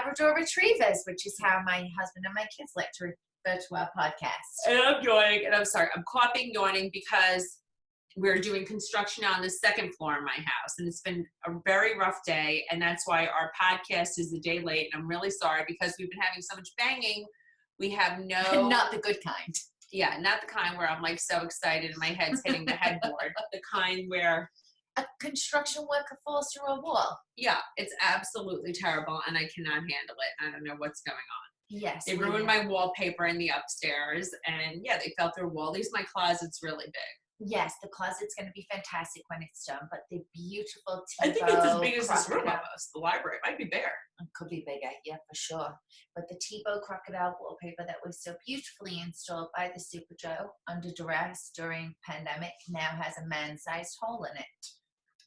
Labrador Retrievers, which is how my husband and my kids like to refer to our podcast. And I'm yawning, and I'm sorry, I'm coughing, yawning, because we're doing construction on the second floor in my house, and it's been a very rough day, and that's why our podcast is a day late, and I'm really sorry because we've been having so much banging. We have no... Not the good kind. Yeah, not the kind where I'm like so excited and my head's hitting the headboard, but the kind where... A construction worker falls through a wall. Yeah, it's absolutely terrible, and I cannot handle it. I don't know what's going on. Yes. They ruined my wallpaper in the upstairs, and yeah, they fell through a wall. At least my closet's really big. Yes, the closet's going to be fantastic when it's done, but the beautiful I think it's as big as this room almost. The library might be bigger. It could be bigger, yeah, for sure. But the Tebow crocodile wallpaper that was so beautifully installed by the Super Joe under duress during pandemic now has a man-sized hole in it.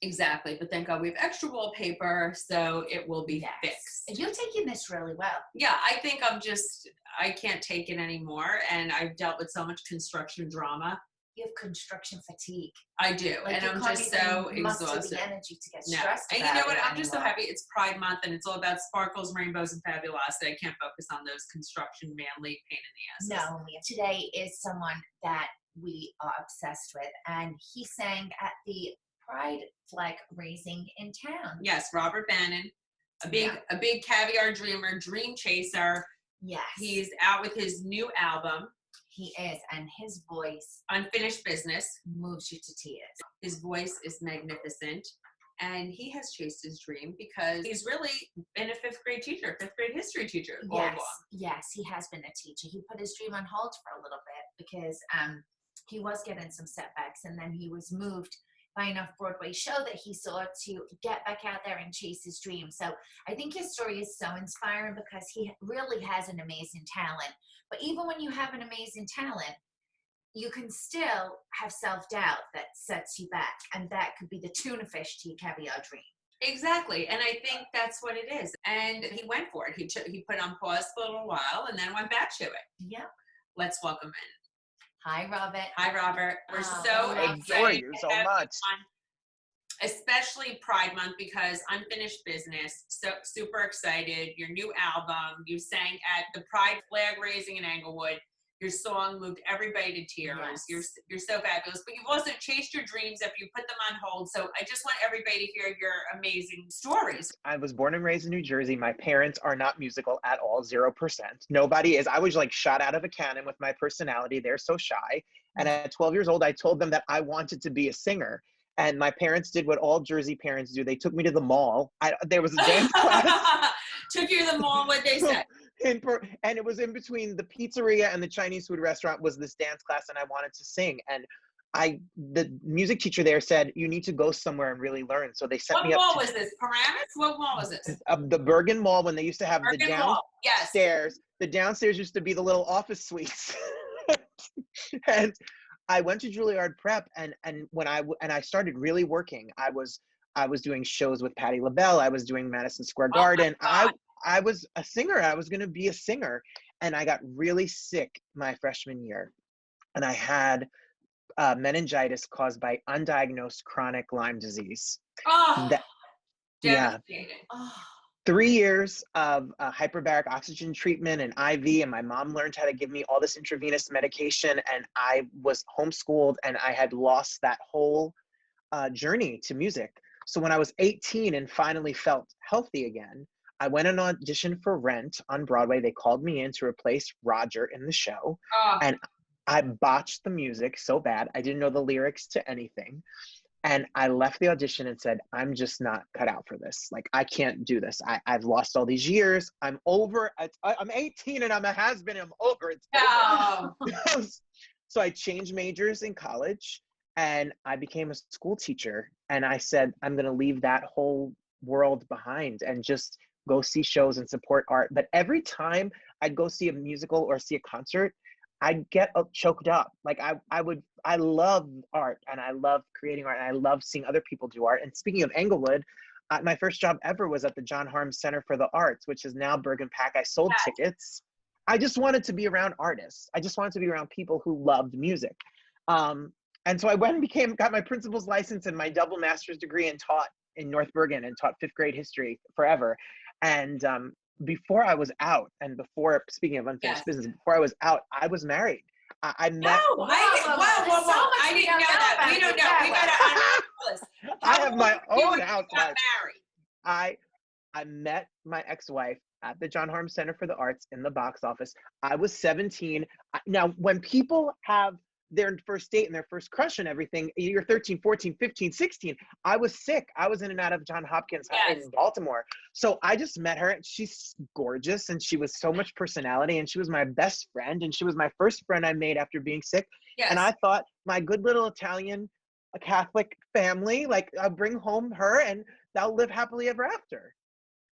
Exactly, but thank God we have extra wallpaper, so it will be fixed. You're taking this really well. Yeah, I think I can't take it anymore, and I've dealt with so much construction drama. You have construction fatigue. I do, like, and I'm just so exhausted. The energy to get stressed and about you know what? I'm anymore. just so happy it's Pride Month, and it's all about sparkles, rainbows, and fabulosity. I can't focus on those construction manly pain in the asses. No, today is someone that we are obsessed with, and he sang at the Pride flag raising in town. Yes, Robert Bannon, a big caviar dreamer, dream chaser. Yes. He's out with his new album. He is, and his voice, Unfinished Business, moves you to tears. His voice is magnificent, and he has chased his dream because he's really been a fifth grade history teacher all along. Yes, he has been a teacher. He put his dream on hold for a little bit because he was getting some setbacks, and then he was moved by enough Broadway show that he saw to get back out there and chase his dream. So I think his story is so inspiring because he really has an amazing talent. But even when you have an amazing talent, you can still have self-doubt that sets you back. And that could be the tuna fish to your caviar dream. Exactly. And I think that's what it is. And he went for it. He put on pause for a little while and then went back to it. Yep. Let's welcome in. Hi, Robert. Hi, Robert. We're so excited. I adore you so much. Especially Pride Month because Unfinished Business. So super excited. Your new album. You sang at the Pride flag raising in Englewood. Your song moved everybody to tears. Yes. You're so fabulous. But you've also chased your dreams after you put them on hold. So I just want everybody to hear your amazing stories. I was born and raised in New Jersey. My parents are not musical at all, 0%. Nobody is. I was like shot out of a cannon with my personality. They're so shy. And at 12 years old, I told them that I wanted to be a singer. And my parents did what all Jersey parents do. They took me to the mall. There was a dance class. Took you to the mall, what they said. And it was in between the pizzeria and the Chinese food restaurant was this dance class, and I wanted to sing. And the music teacher there said, you need to go somewhere and really learn. So they sent me up. What mall was this? Paramus? What mall was this? The Bergen Mall, when they used to have the downstairs. Yes. The downstairs used to be the little office suites. And I went to Juilliard Prep, and when I started really working, I was doing shows with Patti, LaBelle. I was doing Madison Square Garden. I was a singer. I was going to be a singer, and I got really sick my freshman year, and I had meningitis caused by undiagnosed chronic Lyme disease. Devastating. 3 years of hyperbaric oxygen treatment and IV, and my mom learned how to give me all this intravenous medication, and I was homeschooled, and I had lost that whole journey to music. So when I was 18 and finally felt healthy again, I went and auditioned for Rent on Broadway. They called me in to replace Roger in the show, and I botched the music so bad. I didn't know the lyrics to anything. And I left the audition and said, I'm just not cut out for this. Like, I can't do this. I've lost all these years. I'm over. I'm 18 and I'm a has-been. I'm over it. No. So I changed majors in college and I became a school teacher. And I said, I'm going to leave that whole world behind and just go see shows and support art. But every time I'd go see a musical or see a concert, I'd get choked up. Like I love art and I love creating art and I love seeing other people do art. And speaking of Englewood, my first job ever was at the John Harms Center for the Arts, which is now Bergen Pack. I sold tickets. I just wanted to be around artists. I just wanted to be around people who loved music. And so I went and got my principal's license and my double master's degree and taught in North Bergen and taught fifth grade history forever. And before I was out, and before, speaking of unfinished Yes. business, before I was out, I was married. I No, met. whoa. I didn't know that. We don't know. We gotta I have my own got housewife. married. I met my ex-wife at the John Harm Center for the Arts in the box office. I was 17. Now, when people have their first date and their first crush and everything, you're 13, 14, 15, 16. I was sick. I was in and out of John Hopkins in Baltimore. So I just met her, and she's gorgeous, and she was so much personality, and she was my best friend, and she was my first friend I made after being sick. Yes. And I thought, my good little Italian Catholic family, like, I'll bring home her and they'll live happily ever after.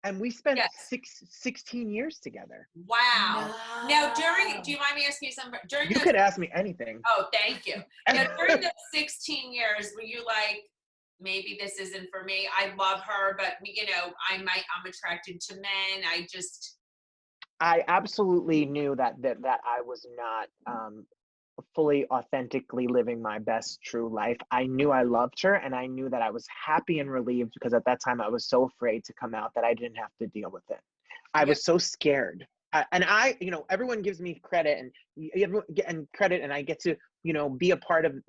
And we spent 16 years together. Wow. No. Now, do you mind me asking you something? You could ask me anything. Oh, thank you. Now, during those 16 years, were you like, maybe this isn't for me? I love her, but I'm attracted to men. I absolutely knew that I was not fully authentically living my best true life. I knew I loved her, and I knew that I was happy and relieved, because at that time I was so afraid to come out that I didn't have to deal with it. I was so scared. And everyone gives me credit, and credit, and I get to, be a part of,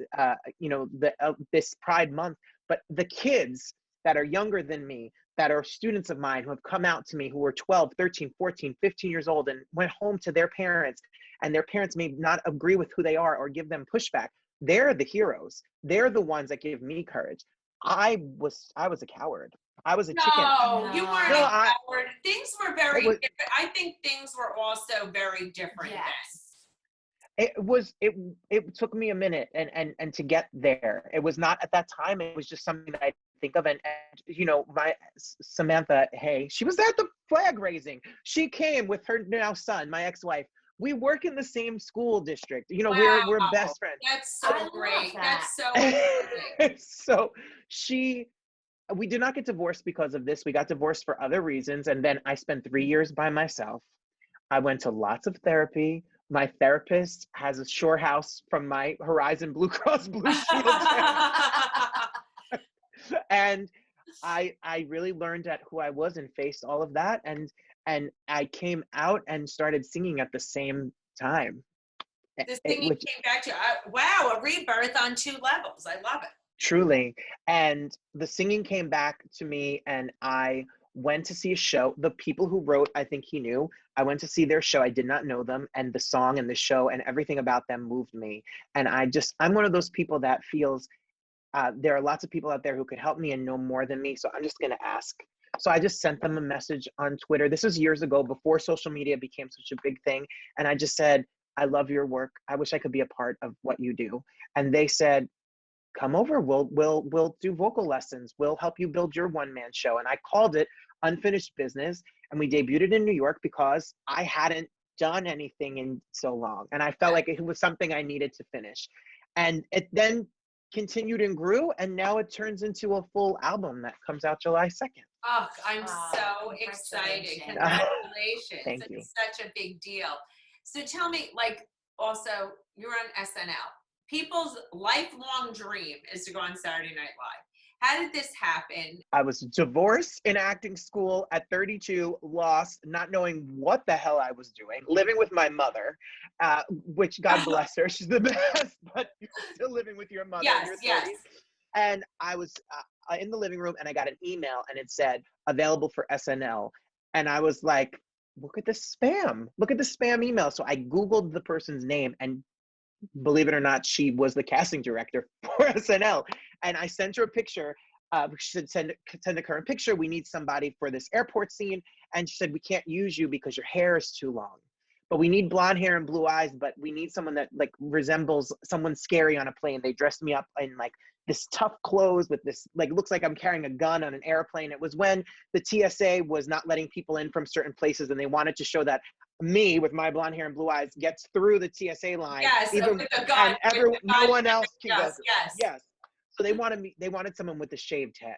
this Pride Month. But the kids that are younger than me, that are students of mine, who have come out to me, who were 12, 13, 14, 15 years old, and went home to their parents, and their parents may not agree with who they are or give them pushback. They're the heroes. They're the ones that give me courage. I was a coward. I was a chicken. No, you weren't a coward. Things were very different. I think things were also very different then. It took me a minute and to get there. It was not at that time. It was just something that I think of. And my Samantha, hey, she was at the flag raising. She came with her now son, my ex-wife. We work in the same school district. We're best friends. That's so great. That's so amazing. So we did not get divorced because of this. We got divorced for other reasons. And then I spent 3 years by myself. I went to lots of therapy. My therapist has a shore house from my Horizon Blue Cross Blue Shield. And I really learned at who I was and faced all of that. And I came out and started singing at the same time. The singing came back to you. Wow, a rebirth on 2 levels. I love it. Truly. And the singing came back to me, and I went to see a show. The people who wrote I Think He Knew, I went to see their show. I did not know them, and the song and the show and everything about them moved me. And I'm one of those people that feels there are lots of people out there who could help me and know more than me, so I'm just going to ask. So I just sent them a message on Twitter. This was years ago, before social media became such a big thing. And I just said, I love your work. I wish I could be a part of what you do. And they said, come over. We'll do vocal lessons. We'll help you build your one-man show. And I called it Unfinished Business. And we debuted it in New York because I hadn't done anything in so long. And I felt like it was something I needed to finish. And it then continued and grew, and now it turns into a full album that comes out July 2nd. Oh, I'm so excited. Congratulations. Thank you. It's such a big deal. So tell me, also, you're on SNL. People's lifelong dream is to go on Saturday Night Live. How did this happen? I was divorced in acting school at 32, lost, not knowing what the hell I was doing, living with my mother, which God bless her, she's the best, but you're still living with your mother. Yes. And I was in the living room, and I got an email, and it said, available for SNL. And I was like, look at the spam. Look at the spam email. So I Googled the person's name, and believe it or not, she was the casting director for SNL. And I sent her a picture. She said, send a current picture. We need somebody for this airport scene. And she said, we can't use you because your hair is too long. But we need blonde hair and blue eyes, but we need someone that resembles someone scary on a plane. They dressed me up in this tough clothes with this, looks like I'm carrying a gun on an airplane. It was when the TSA was not letting people in from certain places, and they wanted to show that me with my blonde hair and blue eyes gets through the TSA line. Yes, even, with the gun, and no one else can go through. Yes. So they wanted someone with a shaved head.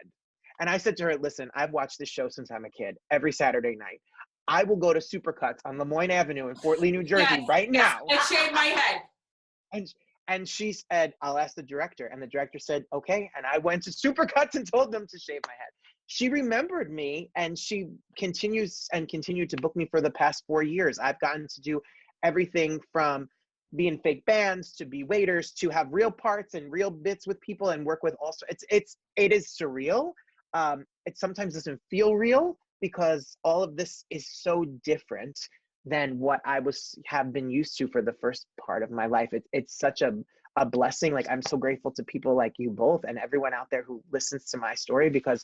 And I said to her, listen, I've watched this show since I'm a kid, every Saturday night. I will go to Supercuts on Lemoyne Avenue in Fort Lee, New Jersey right now. And shave my head. And she said, I'll ask the director. And the director said, okay. And I went to Supercuts and told them to shave my head. she remembered me, and she continued to book me for the past 4 years. I've gotten to do everything from be in fake bands, to be waiters, to have real parts and real bits with people and work with also. It is surreal. It sometimes doesn't feel real because all of this is so different than what I have been used to for the first part of my life. It's such a blessing. Like, I'm so grateful to people like you both and everyone out there who listens to my story, because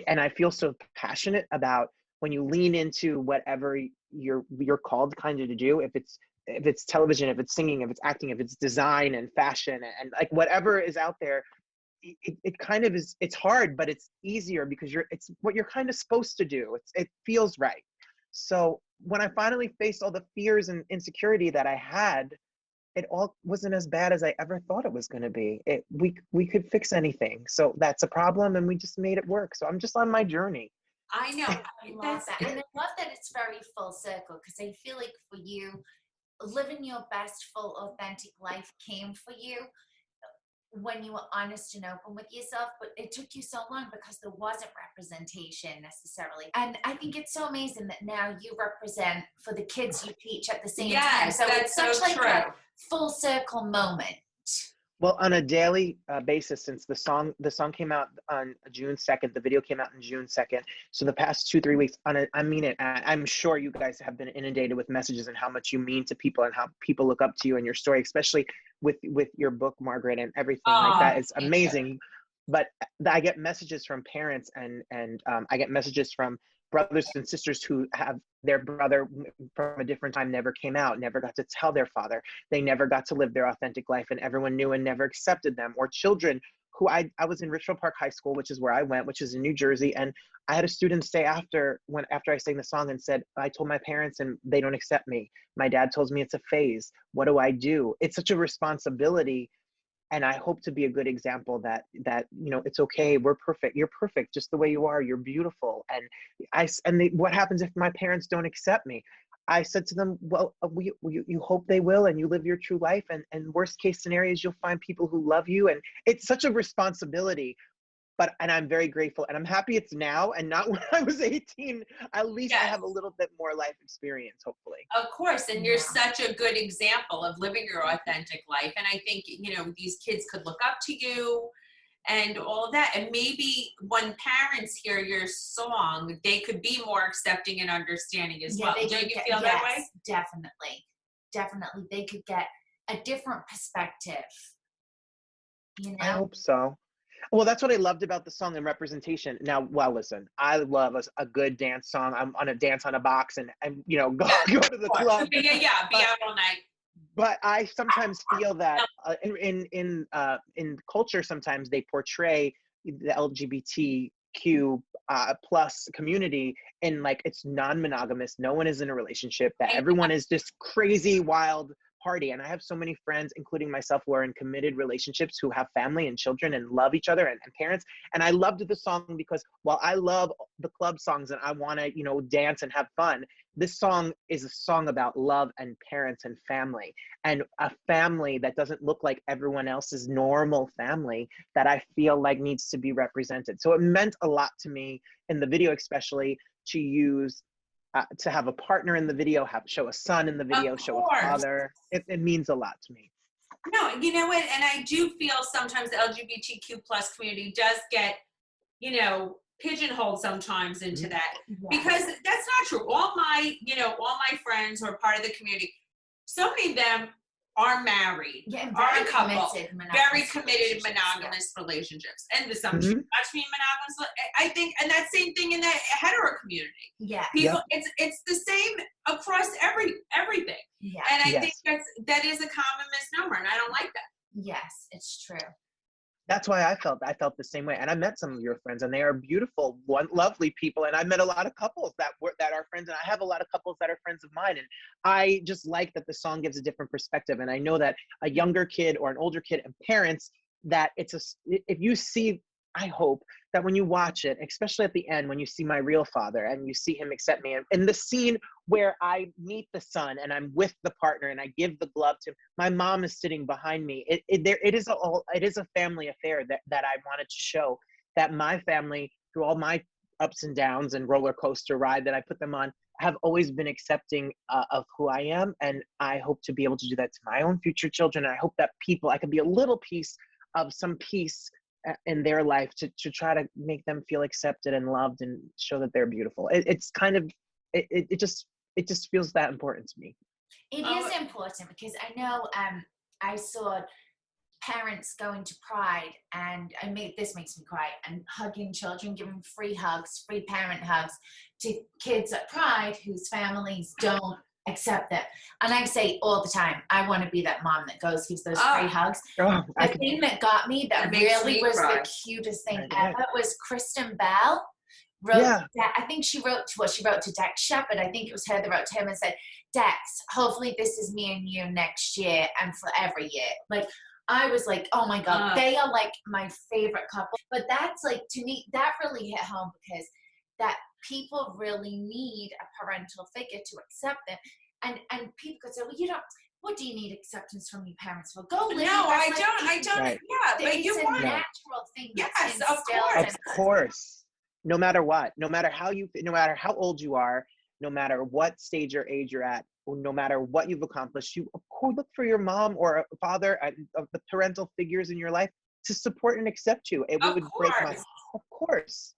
and I feel so passionate about when you lean into whatever you're called kind of to do, if it's television, if it's singing, if it's acting, if it's design and fashion, and like whatever is out there, it kind of is, it's hard, but it's easier because it's what you're kind of supposed to do. It feels right. So when I finally faced all the fears and insecurity that I had, it all wasn't as bad as I ever thought it was going to be. We could fix anything. So that's a problem, and we just made it work. So I'm just on my journey. I know. I love that. And I love that it's very full circle, because I feel like for you, living your best, full, authentic life came for you when you were honest and open with yourself, but it took you so long because there wasn't representation necessarily. And I think it's so amazing that now you represent for the kids you teach at the same time. So it's such like a full circle moment. Well, on a daily basis, since the song came out on June 2nd, the video came out on June 2nd. So the past 2-3 weeks, I mean it. I'm sure you guys have been inundated with messages and how much you mean to people and how people look up to you and your story, especially with your book, Margaret, and everything like that. It's amazing. But I get messages from parents and I get messages from brothers and sisters who have their brother from a different time never came out, never got to tell their father. They never got to live their authentic life, and everyone knew and never accepted them. Or children who I was in Richfield Park High School, which is where I went, which is in New Jersey. And I had a student say after I sang the song and said, I told my parents and they don't accept me. My dad tells me it's a phase. What do I do? It's such a responsibility. And I hope to be a good example that it's okay. We're perfect. You're perfect just the way you are. You're beautiful. What happens if my parents don't accept me? I said to them, well, you hope they will, and you live your true life. And worst case scenarios, you'll find people who love you. And it's such a responsibility. And I'm very grateful, and I'm happy it's now and not when I was 18. At least I have a little bit more life experience, hopefully. Of course, and you're such a good example of living your authentic life. And I think, these kids could look up to you and all that. And maybe when parents hear your song, they could be more accepting and understanding as well. Don't you feel that way? Definitely. Definitely. They could get a different perspective. I hope so. Well, that's what I loved about the song and representation. Now, listen, I love a good dance song. I'm on a dance on a box and go to the club. Be out all night. But I sometimes feel that in culture, sometimes they portray the LGBTQ plus community in like it's non-monogamous. No one is in a relationship. That everyone is this crazy, wild party. And I have so many friends, including myself, who are in committed relationships, who have family and children and love each other and parents. And I loved the song because while I love the club songs and I want to, dance and have fun, this song is a song about love and parents and family, and a family that doesn't look like everyone else's normal family that I feel like needs to be represented. So it meant a lot to me in the video, especially to use to have a partner in the video, show a son in the video, show a father. It means a lot to me. No, you know what? And I do feel sometimes the LGBTQ plus community does get, pigeonholed sometimes into that, because that's not true. All my friends who are part of the community, so many of them are married, are a couple, very committed monogamous relationships. And there's some much being monogamous, I think, and that same thing in the hetero community. Yeah. People, it's the same across everything. Yeah. And I think that is a common misnomer, and I don't like that. Yes, it's true. That's why I felt the same way. And I met some of your friends, and they are beautiful, lovely people. And I met a lot of couples that are friends, and I have a lot of couples that are friends of mine. And I just like that the song gives a different perspective. And I know that a younger kid or an older kid and parents, that if you see, I hope that when you watch it, especially at the end, when you see my real father and you see him accept me, and in the scene where I meet the son and I'm with the partner and I give the glove to him, my mom is sitting behind me. It is a family affair that I wanted to show, that my family, through all my ups and downs and roller coaster ride that I put them on, have always been accepting of who I am. And I hope to be able to do that to my own future children. I hope that I can be a little piece of some peace in their life to try to make them feel accepted and loved and show that they're beautiful. It just feels that important to me. It is important because I know I saw parents going to Pride, and this makes me cry, and hugging children, giving free hugs, free parent hugs to kids at Pride whose families don't accept it. And I say all the time, I want to be that mom that gives those free hugs. The thing that got me that really was the cutest thing ever was Kristen Bell wrote I think she wrote to Dex Shepard. I think it was her that wrote to him and said, Dex, hopefully this is me and you next year and for every year. Like, I was like, oh my God, they are like my favorite couple. But that's like, to me, that really hit home because that people really need a parental figure to accept them. And people could say, well, what do you need acceptance from your parents for? Go live. No, I don't. Right. Yeah, but you want a natural thing. Yes, of course. Of course. No matter what, no matter how old you are, no matter what stage or age you're at, no matter what you've accomplished, you of course look for your mom or a father of the parental figures in your life to support and accept you. It would break my heart. Of course.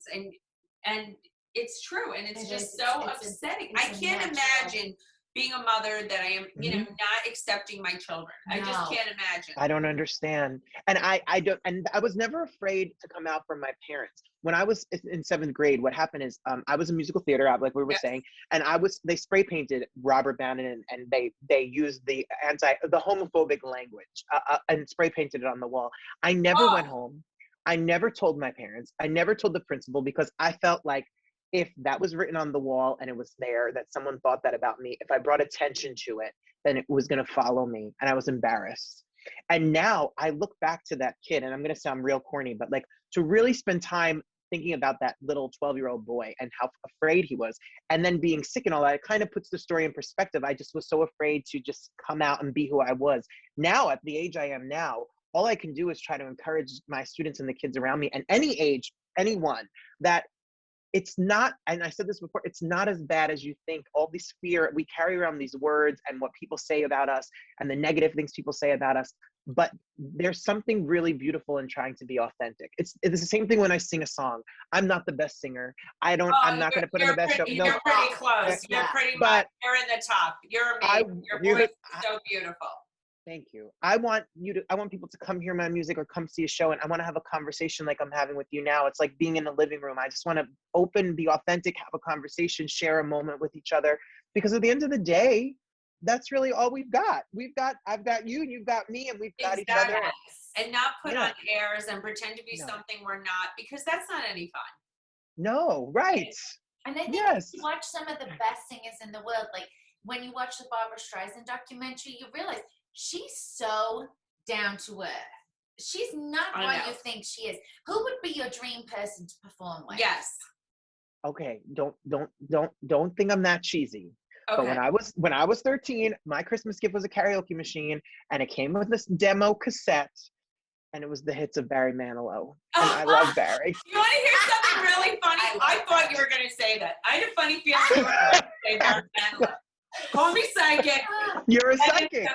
And it's true, and it's just so upsetting. I can't imagine being a mother that I am, not accepting my children. No. I just can't imagine. I don't understand. And I don't, and I was never afraid to come out from my parents. When I was in 7th grade, what happened is I was in musical theater, like we were saying, and they spray painted Robert Bannon and they used the homophobic language and spray painted it on the wall. I never went home. I never told my parents. I never told the principal because I felt like if that was written on the wall and it was there, that someone thought that about me, if I brought attention to it, then it was going to follow me, and I was embarrassed. And now I look back to that kid, and I'm going to sound real corny, but like to really spend time thinking about that little 12-year-old boy and how afraid he was, and then being sick and all that, it kind of puts the story in perspective. I just was so afraid to just come out and be who I was. Now, at the age I am now, all I can do is try to encourage my students and the kids around me, and any age, anyone, that it's not, and I said this before, it's not as bad as you think. All this fear, we carry around these words and what people say about us and the negative things people say about us, but there's something really beautiful in trying to be authentic. It's the same thing when I sing a song. I'm not the best singer. I'm not going to put in the best show. No, you're pretty close. You're pretty much, you're in the top. You're amazing. Your voice is so beautiful. Thank you. I want people to come hear my music or come see a show, and I want to have a conversation like I'm having with you now. It's like being in the living room. I just want to be authentic, have a conversation, share a moment with each other, because at the end of the day, that's really all we've got. I've got you, you've got me, and we've got each other. And not put on airs and pretend to be something we're not, because that's not any fun. No, right. And I think if you watch some of the best singers in the world, like when you watch the Barbara Streisand documentary, you realize she's so down to earth. She's not what you think she is. Who would be your dream person to perform with? Yes. Okay, don't think I'm that cheesy. Okay. But when I was 13, my Christmas gift was a karaoke machine, and it came with this demo cassette, and it was the hits of Barry Manilow. And I love Barry. You want to hear something really funny? I thought you were going to say that. I had a funny feeling you were going to say Barry Manilow. Call me psychic. You're a psychic.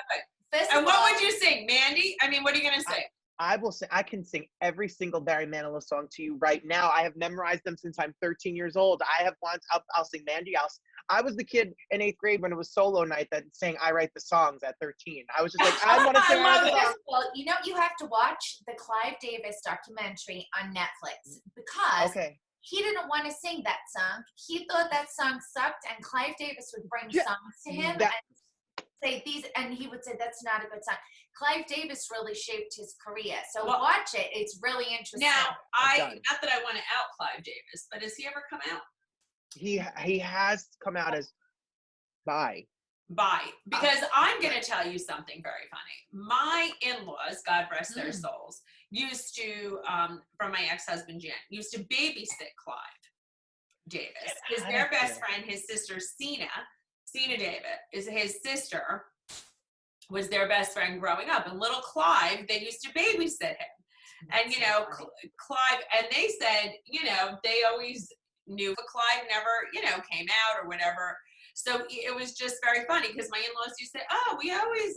And what would you sing, Mandy? I mean, what are you going to say? I will say, I can sing every single Barry Manilow song to you right now. I have memorized them since I'm 13 years old. I'll sing Mandy. I was the kid in 8th grade when it was solo night that sang I Write the Songs at 13. I was just like, I want to sing all the songs. Well, you have to watch the Clive Davis documentary on Netflix, because he didn't want to sing that song. He thought that song sucked, and Clive Davis would bring songs to him and say these, and he would say that's not a good song. Clive Davis really shaped his career, so watch it. It's really interesting. Now, not that I want to out Clive Davis, but has he ever come out? He has come out as bi. Because I'm going to tell you something very funny. My in-laws, God rest their souls, used to, from my ex-husband Jan, used to babysit Clive Davis. Because their best friend, his sister Sina David, is his sister, was their best friend growing up. And little Clive, they used to babysit him. And, Clive, and they said, they always knew, but Clyde never, came out or whatever. So it was just very funny because my in-laws used to say, oh, we always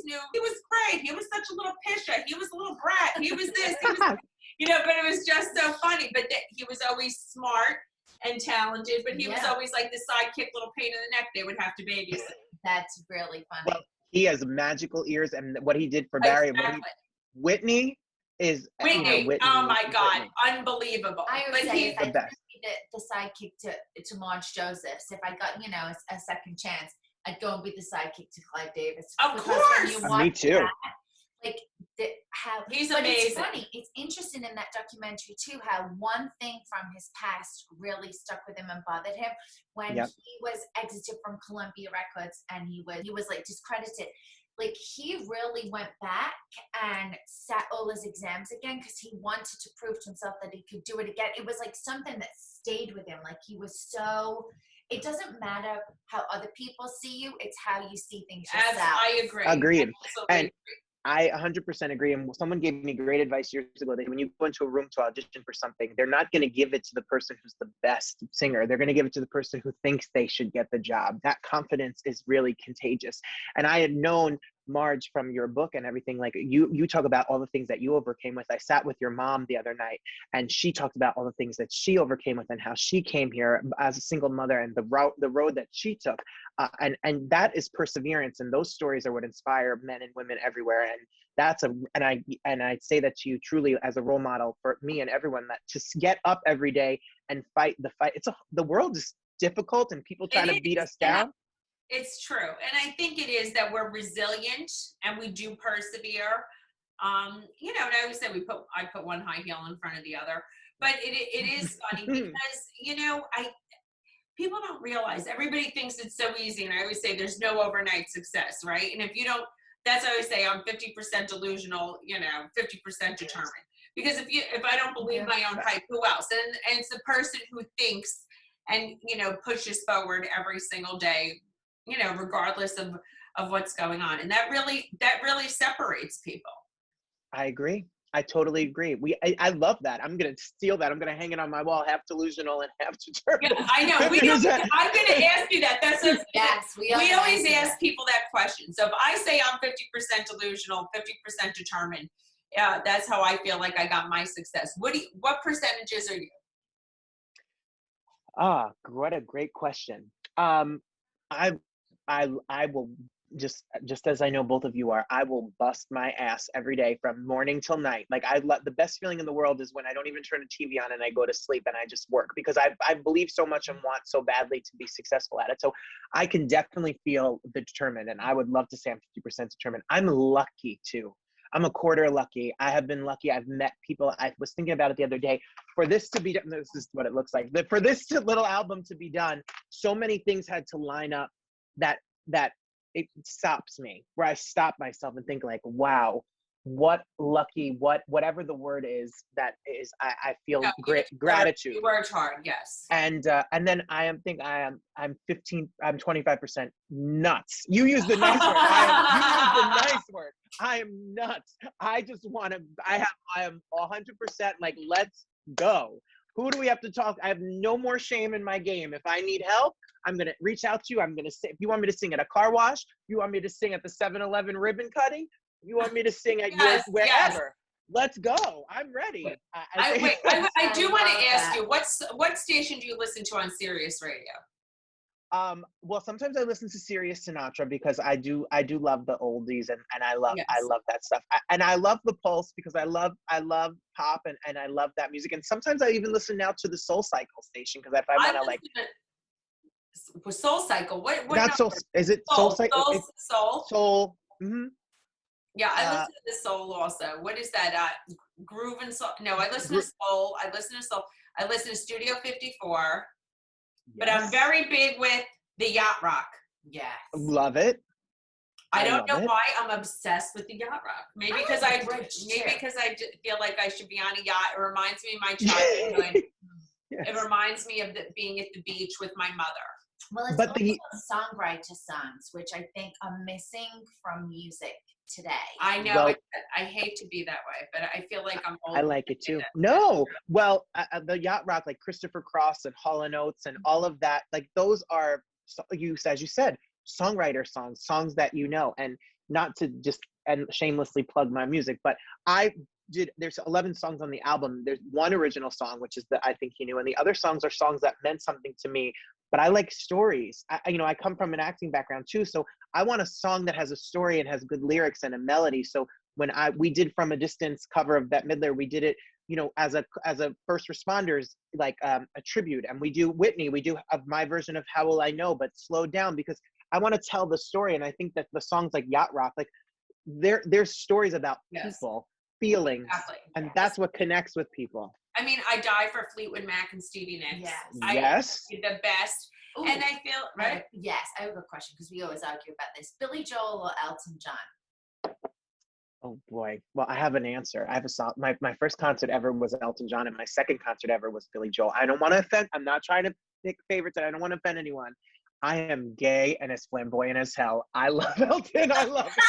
knew he was great. He was such a little pisher. He was a little brat. He was this, he was, but it was just so funny. But he was always smart and talented, but he was always like the sidekick, little pain in the neck they would have to babysit. That's really funny. Well, he has magical ears, and what he did for Barry, Whitney is Whitney. Oh my God, Whitney. Unbelievable! I would say if I could be the sidekick to Marge Josephs, if I got a second chance, I'd go and be the sidekick to Clive Davis. Of course, me too. He's amazing. It's funny. It's interesting in that documentary too how one thing from his past really stuck with him and bothered him when he was exited from Columbia Records and he was like discredited. Like he really went back and sat all his exams again because he wanted to prove to himself that he could do it again. It was like something that stayed with him. Like he was so. It doesn't matter how other people see you; it's how you see things yourself. I agree. Agreed. And I 100% agree. And someone gave me great advice years ago that when you go into a room to audition for something, they're not going to give it to the person who's the best singer. They're going to give it to the person who thinks they should get the job. That confidence is really contagious. And I had known Marge from your book and everything, like you talk about all the things that you overcame with. I sat with your mom the other night and she talked about all the things that she overcame with and how she came here as a single mother and the road that she took. And that is perseverance. And those stories are what inspire men and women everywhere. And that's and I say that to you truly as a role model for me and everyone, that to get up every day and fight the fight. The world is difficult and people try to beat us down. It's true. And I think it is that we're resilient and we do persevere. And I always say I put one high heel in front of the other, but it is funny because, people don't realize, everybody thinks it's so easy. And I always say there's no overnight success, right? And if you don't, that's what I always say, I'm 50% delusional, 50% determined. Because if I don't believe my own hype, who else? And it's the person who thinks and, pushes forward every single day, regardless of what's going on. And that really separates people. I agree. I totally agree. I love that. I'm going to steal that. I'm going to hang it on my wall, half delusional and half determined. Yeah, I know. I'm going to ask you that. We always ask people that question. So if I say I'm 50% delusional, 50% determined, that's how I feel like I got my success. What percentages are you? What a great question. I will just as I know both of you are, I will bust my ass every day from morning till night. Like the best feeling in the world is when I don't even turn the TV on and I go to sleep and I just work because I believe so much and want so badly to be successful at it. So I can definitely feel the determined, and I would love to say I'm 50% determined. I'm lucky too. I'm a quarter lucky. I have been lucky. I've met people. I was thinking about it the other day. For this to be done, this is what it looks like. For this little album to be done, so many things had to line up that it stops me, where I stop myself and think like, wow, what lucky, whatever the word is, that is, I feel great gratitude. You worked hard, yes. And then I'm 25% nuts. You use the nice word. You use the nice word. I am nuts. I just want to, I am 100% like, let's go. Who do we have to talk? I have no more shame in my game. If I need help, I'm going to reach out to you. I'm going to say, if you want me to sing at a car wash, you want me to sing at the 7-Eleven ribbon cutting, you want me to sing at yours, wherever. Yes. Let's go. I'm ready. I do want to ask you, what station do you listen to on Sirius Radio? Well, sometimes I listen to Sirius Sinatra because I do love the oldies and I love that stuff. And I love the Pulse because I love pop and I love that music. And sometimes I even listen now to the Soul Cycle station because if I want to like Soul Cycle. What not Soul? Is it Soul Cycle? Soul. Mm-hmm. Yeah, I listen to the Soul also. What is that? Groove and Soul. No, I listen to Soul. I listen to Studio 54. Yes. But I'm very big with the yacht rock. Yes. Love it. I don't know why I'm obsessed with the yacht rock. Maybe because I feel like I should be on a yacht. It reminds me of my childhood. Yes. It reminds me of being at the beach with my mother. Well, it's But also the songwriter songs, which I think are missing from music today. I know. Well- I hate to be that way, but I feel like I'm old. I like it too. No, well, the yacht rock, like Christopher Cross and Hall and Oates and all of that, like those are, as you said, songwriter songs that you know. And not to just and shamelessly plug my music, but there's 11 songs on the album. There's one original song, which is the I Think You Knew, and the other songs are songs that meant something to me. But I like stories. I come from an acting background too, so I want a song that has a story and has good lyrics and a melody. So when we did From a Distance cover of Bette Midler, we did it, as a first responders, like a tribute. And we do Whitney, we do my version of How Will I Know, but slowed down because I want to tell the story. And I think that the songs like Yacht Rock, like there's stories about people, feelings, and that's what connects with people. I mean, I die for Fleetwood Mac and Stevie Nicks. Yes. The best. Ooh, and I feel, right? Yes, I have a question because we always argue about this. Billy Joel or Elton John? Oh boy. Well, I have an answer. I have a song. My first concert ever was Elton John, and my second concert ever was Billy Joel. I don't want to offend. I'm not trying to pick favorites, and I don't want to offend anyone. I am gay and as flamboyant as hell. I love Elton. I love it.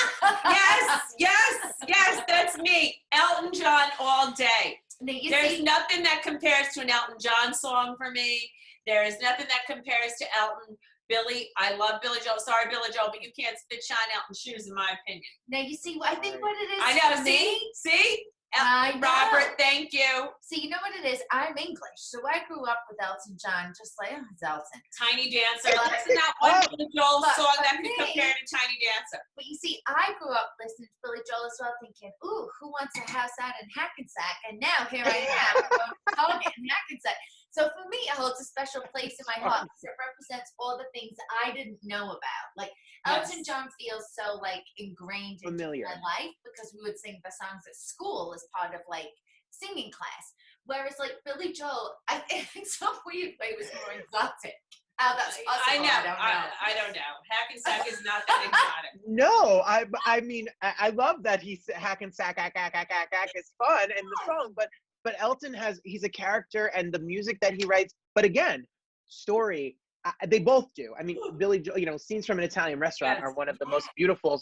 yes, that's me. Elton John all day. There's nothing that compares to an Elton John song for me. There is nothing that compares to Elton. Billy, I love Billy Joel. Sorry, Billy Joel, but you can't spit shine Elton's shoes, in my opinion. Now, you see, I think what it is. I know, see? Robert, thank you. See, you know what it is? I'm English, so I grew up with Elton John, just like, it's Elton. Tiny Dancer. That's not one Billy Joel song that can compare to Tiny Dancer. But you see, I grew up listening to Billy Joel as well, thinking, ooh, who wants a house out in Hackensack? And now here I am, going in Hackensack. So for me, it holds a special place in my heart because it represents all the things I didn't know about. Like Elton John feels so like ingrained into my life because we would sing the songs at school as part of like singing class. Whereas like Billy Joel, I think some weird way was more exotic. How that's possible, I don't know. Hackensack is not that exotic. No, I mean, I love that he's Hackensack, it's fun in the song, but Elton he's a character and the music that he writes, but again, story, they both do. I mean, Billy Joel, Scenes from an Italian Restaurant are one of the most beautiful,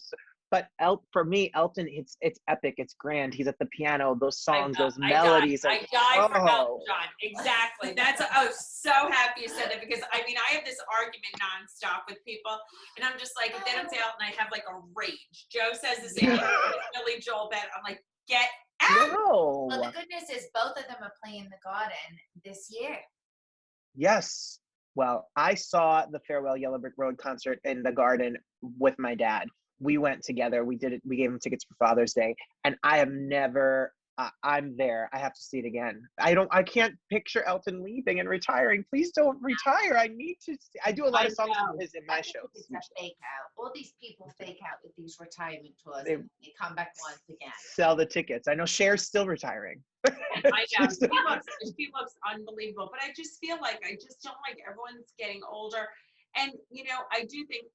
but for me, Elton, it's epic, it's grand. He's at the piano, those songs, those melodies. I died for Elton John, exactly. I was so happy you said that because, I mean, I have this argument nonstop with people, and I'm just like, if they don't say Elton, I have like a rage. Joe says the same thing, Billy Joel better. I'm like, get out. No. Well, the good news is both of them are playing the Garden this year. Yes. Well, I saw the Farewell Yellow Brick Road concert in the Garden with my dad. We went together. We did it. We gave him tickets for Father's Day, and I have never. I'm there. I have to see it again. I can't picture Elton leaving and retiring. Please don't retire. I need to. I do a lot of songs of his in my shows. It's a fake out. All these people fake out with these retirement tours. They come back once again. Sell the tickets. I know Cher's still retiring. I know. She looks unbelievable, but I just feel like I just don't like everyone's getting older, and I do think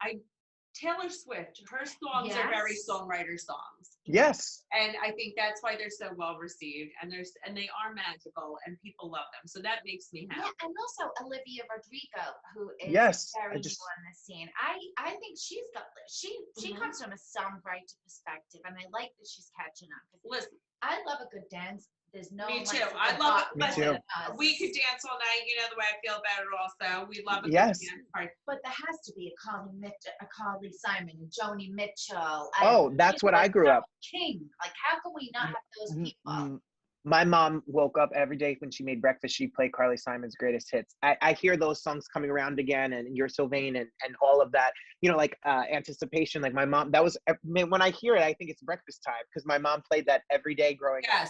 Taylor Swift, her songs are very songwriter songs. Yes. And I think that's why they're so well received, and they are magical, and people love them. So that makes me happy. Yeah, and also Olivia Rodrigo, who is very new on the scene. I think she's got she comes from a songwriter perspective, and I like that she's catching up. Listen, I love a good dance. There's no. Me too. I love it. Listen, we could dance all night. You know the way I feel about it. Also, we love a good dance party. But there has to be a Carly Simon, and Joni Mitchell. That's what I grew up. King. Like, how can we not have those people? My mom woke up every day when she made breakfast. She'd play Carly Simon's greatest hits. I hear those songs coming around again, and You're So Vain, and all of that. Like Anticipation. Like my mom, that was when I hear it, I think it's breakfast time because my mom played that every day growing up.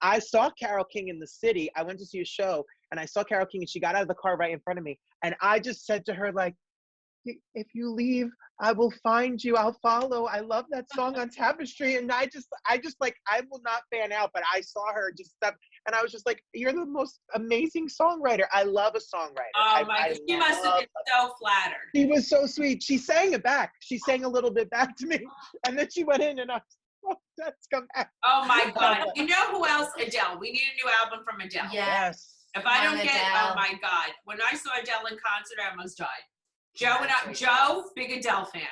I saw Carole King in the city. I went to see a show, and I saw Carole King, and she got out of the car right in front of me, and I just said to her, like, if you leave, I will find you. I'll follow. I love that song on Tapestry. And I just like, I will not fan out, but I saw her just step, and I was just like, you're the most amazing songwriter. I love a songwriter. Oh my God. She must have been so flattered. She was so sweet. She sang it back. She sang a little bit back to me. And then she went in, and I was that's come back. Oh my God. You know who else? Adele. We need a new album from Adele. Yes. If I don't get, oh my God. When I saw Adele in concert, I almost died. Joe, big Adele fan,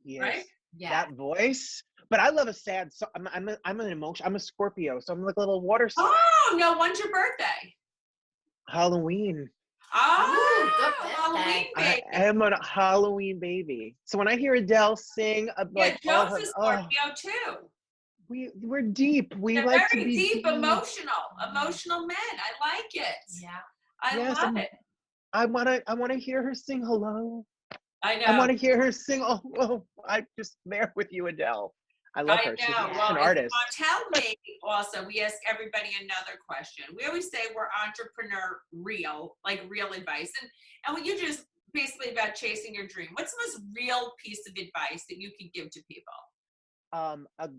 Yes. right? Yeah. That voice. But I love a sad song. I'm an emotion. I'm a Scorpio, so I'm like a little water sign. Oh no, when's your birthday? Halloween. Oh, Ooh, good Halloween, birthday. baby. I am a Halloween baby. So when I hear Adele sing, Yeah, Joe's a Scorpio too. we're deep. We They're like to very be deep, emotional men. I like it. Yeah. I Yes, love it. I wanna hear her sing hello. I I know. want to hear her sing. Oh, I just there with you, Adele. I love her. She's Well, an artist. tell me also, we ask everybody another question. We always say we're entrepreneur real, like real advice. And when you just basically about chasing your dream, what's the most real piece of advice that you could give to people?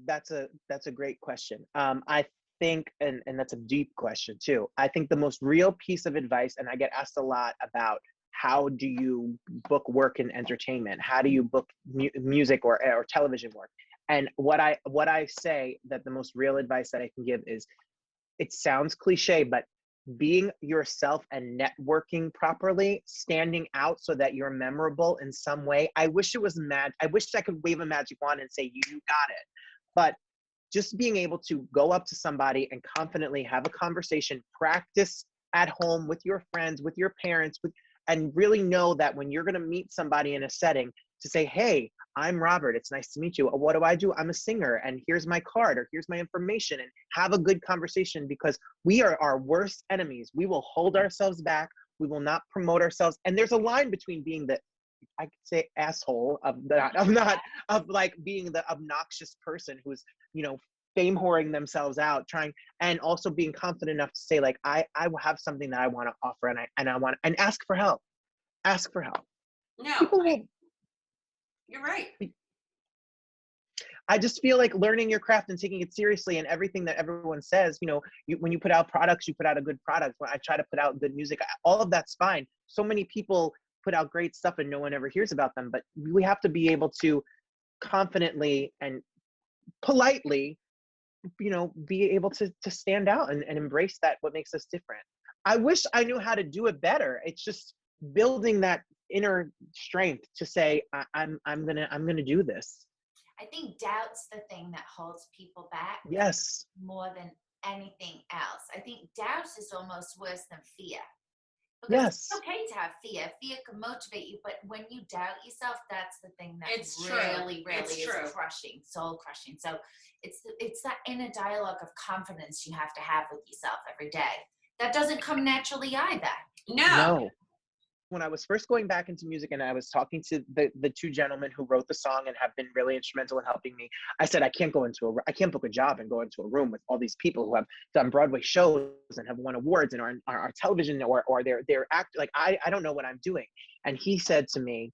That's a great question. I think, and that's a deep question too. I think the most real piece of advice, and I get asked a lot about how do you book work in entertainment? How do you book music or television work? And what I say that the most real advice that I can give is, it sounds cliche, but being yourself and networking properly, standing out so that you're memorable in some way. I wish it was I wish I could wave a magic wand and say, you got it. But just being able to go up to somebody and confidently have a conversation, practice at home with your friends, with your parents, and really know that when you're going to meet somebody in a setting, to say, hey, I'm Robert, it's nice to meet you. What do? I'm a singer, and here's my card, or here's my information, and have a good conversation, because we are our worst enemies. We will hold ourselves back. We will not promote ourselves. And there's a line between being the, I could say, asshole of like being the obnoxious person who's, fame whoring themselves out, trying, and also being confident enough to say, like, I have something that I want to offer, and I want, and ask for help. Ask for help. No, People will. You're right. I just feel like learning your craft and taking it seriously, and everything that everyone says, when you put out products, you put out a good product. When I try to put out good music, all of that's fine. So many people put out great stuff and no one ever hears about them, but we have to be able to confidently and politely, be able to stand out and embrace that, what makes us different. I wish I knew how to do it better. It's just building that inner strength to say, I'm gonna do this. I think doubt's the thing that holds people back. Yes. More than anything else. I think doubt is almost worse than fear. Because Yes. it's okay to have fear. Fear can motivate you, but when you doubt yourself, that's the thing that It's really is true. crushing, soul crushing. So it's that inner dialogue of confidence you have to have with yourself every day. That doesn't come naturally either. No. When I was first going back into music, and I was talking to the two gentlemen who wrote the song and have been really instrumental in helping me, I said, I can't book a job and go into a room with all these people who have done Broadway shows and have won awards and are on television, or they're act, like, I don't know what I'm doing. And he said to me,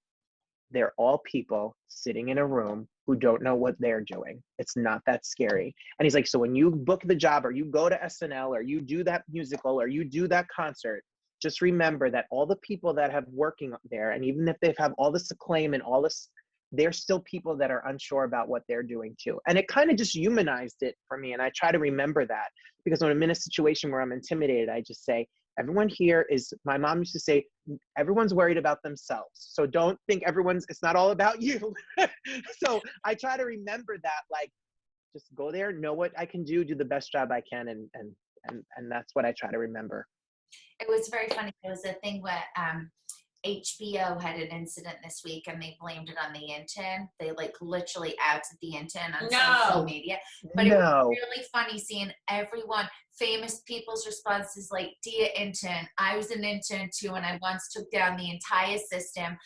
they're all people sitting in a room who don't know what they're doing. It's not that scary. And he's like, so when you book the job, or you go to SNL, or you do that musical, or you do that concert, just remember that all the people that have working there, and even if they have all this acclaim and all this, they're still people that are unsure about what they're doing too. And it kind of just humanized it for me. And I try to remember that, because when I'm in a situation where I'm intimidated, I just say, everyone here is, my mom used to say, everyone's worried about themselves. So don't think it's not all about you. So I try to remember that, like, just go there, know what I can do the best job I can. And that's what I try to remember. It was very funny. There was a thing where HBO had an incident this week, and they blamed it on the intern. They literally outed the intern on social media. But it was really funny seeing everyone, famous people's responses, like, dear intern, I was an intern too, and I once took down the entire system.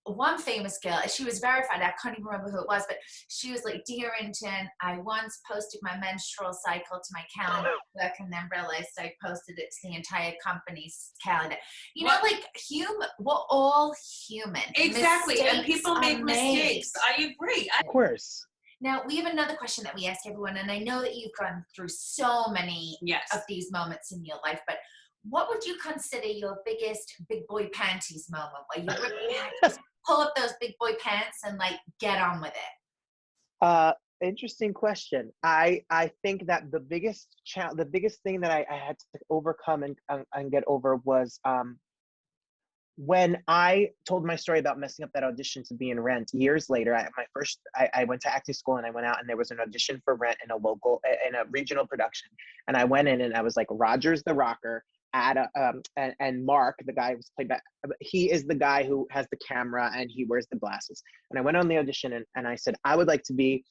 One famous girl, she was verified, I can't even remember who it was, but she was like, dear intern, I once posted my menstrual cycle to my calendar at work, and then realized I posted it to the entire company's calendar. We're all human. Exactly. Mistakes and people make mistakes. I agree. Of course. Now, we have another question that we ask everyone, and I know that you've gone through so many of these moments in your life, but what would you consider your biggest big boy panties moment, where you really had to pull up those big boy pants and get on with it? Interesting question. I think that the biggest thing that I had to overcome and get over was when I told my story about messing up that audition to be in Rent years later, I went to acting school and I went out and there was an audition for Rent in a regional production. And I went in and I was like, Roger's the rocker, and Mark, the guy who's played back, he is the guy who has the camera and he wears the glasses. And I went on the audition and I said, I would like to be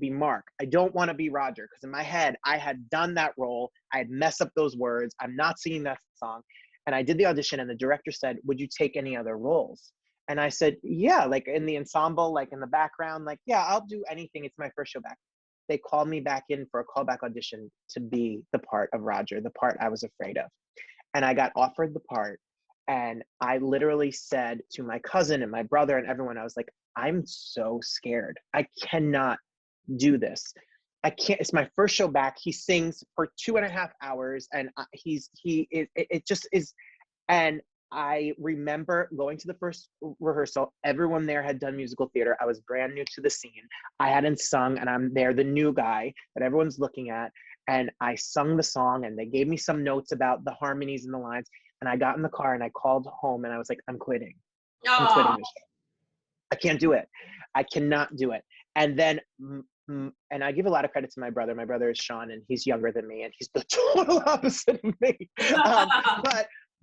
Mark. I don't want to be Roger, because in my head, I had done that role. I had messed up those words. I'm not singing that song. And I did the audition and the director said, would you take any other roles? And I said, yeah, like in the ensemble, like in the background, like, yeah, I'll do anything. It's my first show back. They called me back in for a callback audition to be the part of Roger, the part I was afraid of. And I got offered the part. And I literally said to my cousin and my brother and everyone, I was like, I'm so scared. I cannot do this. I can't, it's my first show back. He sings for 2.5 hours and it just is. And I remember going to the first rehearsal. Everyone there had done musical theater. I was brand new to the scene. I hadn't sung and I'm there, the new guy that everyone's looking at. And I sung the song and they gave me some notes about the harmonies and the lines. And I got in the car and I called home and I was like, I'm quitting. I'm quitting this show. I can't do it. I cannot do it. And then, and I give a lot of credit to my brother. My brother is Sean and he's younger than me and he's the total opposite of me.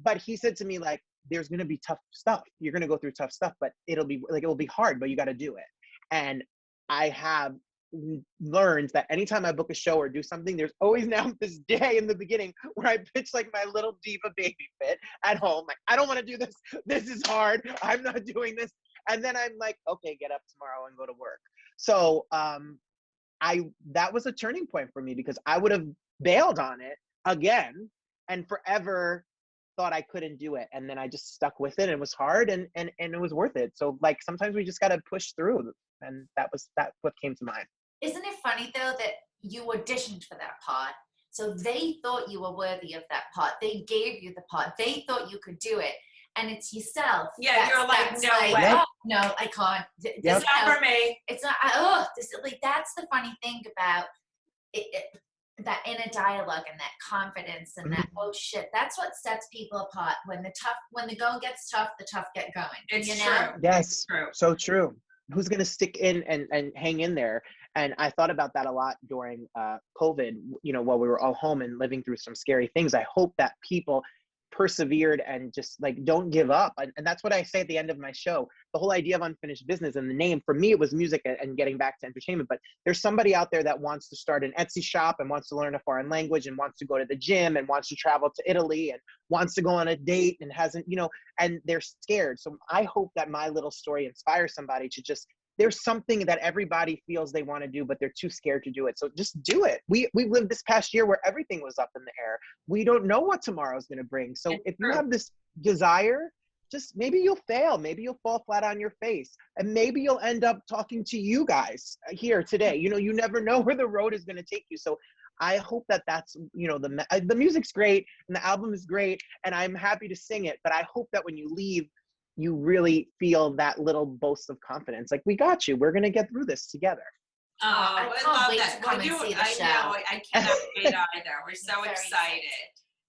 But he said to me, like, there's going to be tough stuff. You're going to go through tough stuff, but it will be hard, but you got to do it. And I have learned that anytime I book a show or do something, there's always now this day in the beginning where I pitch like my little diva baby fit at home. Like, I don't want to do this. This is hard. I'm not doing this. And then I'm like, okay, get up tomorrow and go to work. So that was a turning point for me because I would have bailed on it again and forever thought I couldn't do it. And then I just stuck with it. And it was hard and it was worth it. So like sometimes we just got to push through. And that's what came to mind. Isn't it funny though that you auditioned for that part? So they thought you were worthy of that part. They gave you the part. They thought you could do it. And it's yourself. Yeah, you're like, no way. Oh, no, I can't. It's not for me. It's not. That's the funny thing about it, that inner dialogue and that confidence and that, oh shit, that's what sets people apart. When the going gets tough, the tough get going. It's true. Yes, true. So true. Who's going to stick in and hang in there? And I thought about that a lot during COVID, while we were all home and living through some scary things. I hope that people persevered and just like don't give up. And that's what I say at the end of my show. The whole idea of Unfinished Business and the name, for me, it was music and getting back to entertainment. But there's somebody out there that wants to start an Etsy shop and wants to learn a foreign language and wants to go to the gym and wants to travel to Italy and wants to go on a date and hasn't, and they're scared. So I hope that my little story inspires somebody to just, there's something that everybody feels they want to do, but they're too scared to do it. So just do it. We lived this past year where everything was up in the air. We don't know what tomorrow's going to bring. So if you have this desire, just maybe you'll fail. Maybe you'll fall flat on your face. And maybe you'll end up talking to you guys here today. You never know where the road is going to take you. So I hope that that's, the music's great and the album is great and I'm happy to sing it. But I hope that when you leave, you really feel that little boast of confidence. Like, we got you. We're going to get through this together. Oh, I love that. Come and see the show. I know. I cannot wait either. We're so excited.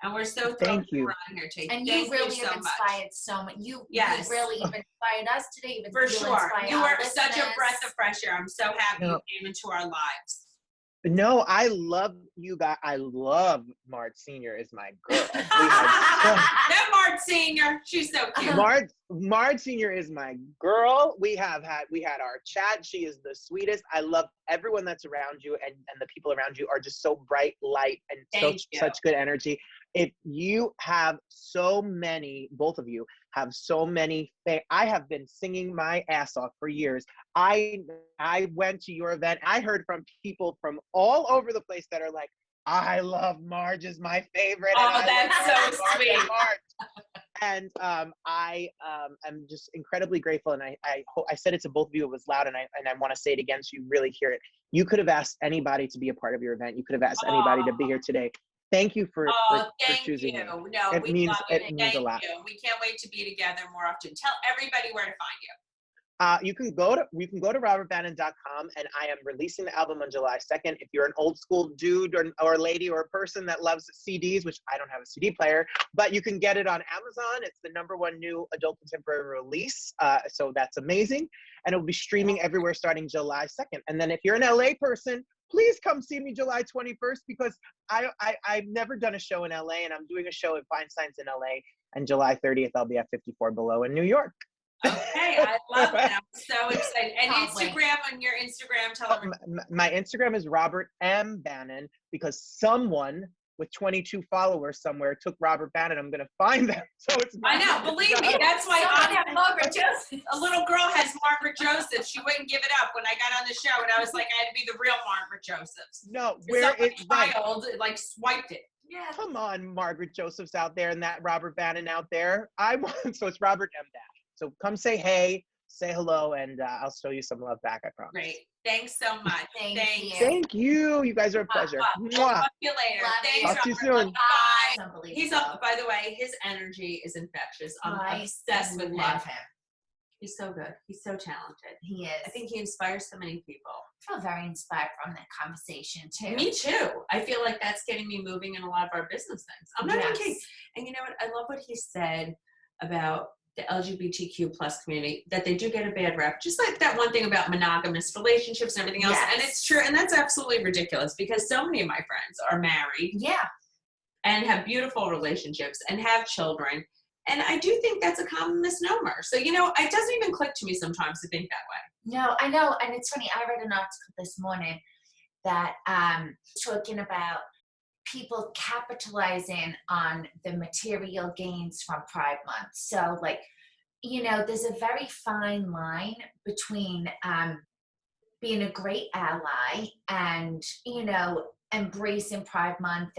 And we're so thrilled you. we're on here today. And Thank you really you so have much. inspired so much. You really even inspired us today. For sure. You are such a listeners. breath of fresh air. I'm so happy you came into our lives. No, I love you guys. I love Mart Senior is my girl. That Mart Senior, she's so cute. Mart Senior is my girl. We had our chat. She is the sweetest. I love everyone that's around you, and the people around you are just so bright, light, and such good energy. If you have so many, both of you have so many, I have been singing my ass off for years. I went to your event. I heard from people from all over the place that are like, I love Marge is my favorite. Oh, that's so sweet. And I am just incredibly grateful. And I said it to both of you. It was loud, and I want to say it again so you really hear it. You could have asked anybody to be a part of your event. You could have asked anybody to be here today. Thank you for choosing me. No, it we means love it. it means a lot. You. We can't wait to be together more often. Tell everybody where to find you. You can go to robertbannon.com, and I am releasing the album on July 2nd. If you're an old school dude or lady or a person that loves CDs, which I don't have a CD player, but you can get it on Amazon. It's the #1 new adult contemporary release, so that's amazing. And it will be streaming everywhere starting July 2nd. And then if you're an LA person, please come see me July 21st, because I've never done a show in LA, and I'm doing a show at Feinstein's in LA. And July 30th, I'll be at 54 Below in New York. Okay, I love that. I'm so excited. And Can't Instagram, on your Instagram, tell them. My Instagram is Robert M. Bannon, because someone with 22 followers somewhere took Robert Bannon. I'm going to find them. So it's I know, believe me. That's why Someone had Margaret Joseph. a little girl has Margaret Joseph. She wouldn't give it up when I got on the show, and I was like, I had to be the real Margaret Josephs. No, where it's right. Child like swiped it. Yeah. Come on, Margaret Joseph's out there and that Robert Bannon out there. So it's Robert M. Bannon. So come say hey, say hello, and I'll show you some love back, I promise. Great. Thanks so much. Thank you. Thank you. You guys are a pleasure. We'll Mwah. talk to you later. Love Thanks, you. Talk to you Robert. soon. Bye. Unbelievable. He's up, by the way, his energy is infectious. I'm obsessed with him. Love him. He's so good. He's so talented. He is. I think he inspires so many people. I feel very inspired from that conversation too. Me too. I feel like that's getting me moving in a lot of our business things. I'm not even Yes. kidding. And you know what? I love what he said about the LGBTQ plus community, that they do get a bad rep. Just like that one thing about monogamous relationships and everything else. Yes. And it's true. And that's absolutely ridiculous, because so many of my friends are married Yeah. and have beautiful relationships and have children. And I do think that's a common misnomer. So, you know, it doesn't even click to me sometimes to think that way. No, I know. And it's funny. I read an article this morning that talking about people capitalizing on the material gains from Pride Month. So, like, you know, there's a very fine line between being a great ally and, you know, embracing Pride Month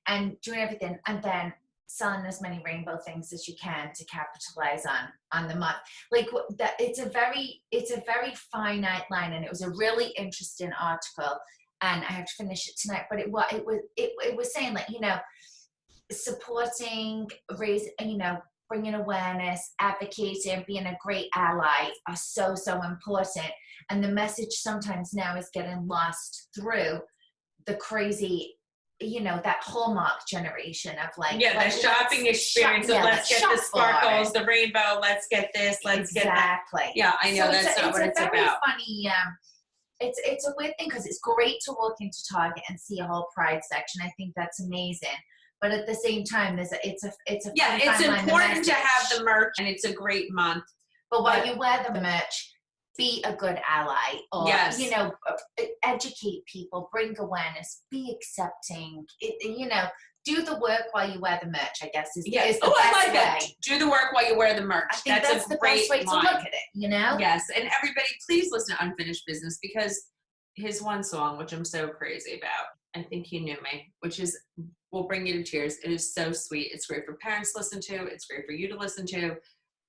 and doing everything, and then selling as many rainbow things as you can to capitalize on the month. Like that, it's a very finite line, and it was a really interesting article. And I have to finish it tonight, but it was saying, like, you know, supporting, bringing awareness, advocating, being a great ally are so important. And the message sometimes now is getting lost through the crazy, you know, that Hallmark generation of like, the shopping experience of let's get the sparkles, the rainbow, let's get this, let's get that. Exactly. Yeah, I know, so that's not what it's about. It's a very funny, it's a weird thing, because it's great to walk into Target and see a whole Pride section. I think that's amazing. But at the same time, it's important to have the merch, and it's a great month. But while you wear the merch, be a good ally, or you know, educate people, bring awareness, be accepting. You know, do the work while you wear the merch, I guess is the best I like way. that. Do the work while you wear the merch. I think that's the best way to look at it, you know? Yes, and everybody, please listen to Unfinished Business, because his one song, which I'm so crazy about, I Think You Knew Me, which is will bring you to tears. It is so sweet. It's great for parents to listen to. It's great for you to listen to.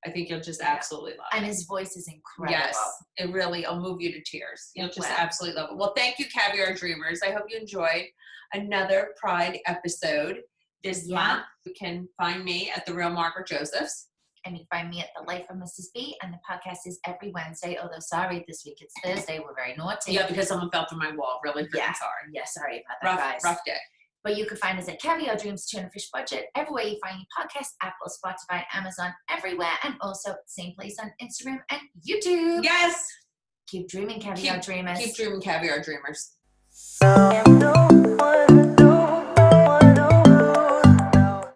I think you'll just absolutely love it. And his voice is incredible. Yes, it'll move you to tears. You'll just absolutely love it. Well, thank you, Caviar Dreamers. I hope you enjoyed another Pride episode this month. You can find me at The Real Margaret Josephs. And you can find me at The Life of Mrs. B. And the podcast is every Wednesday. Although, sorry, this week it's Thursday. We're very naughty. Yeah, because someone fell through my wall. Really freaking hard. Yeah, sorry about that, guys. Rough day. But you can find us at Caviar Dreams, Tuna Fish Budget, everywhere you find your podcast, Apple, Spotify, Amazon, everywhere. And also same place on Instagram and YouTube. Yes. Keep dreaming, Caviar Dreamers. Keep dreaming, Caviar Dreamers.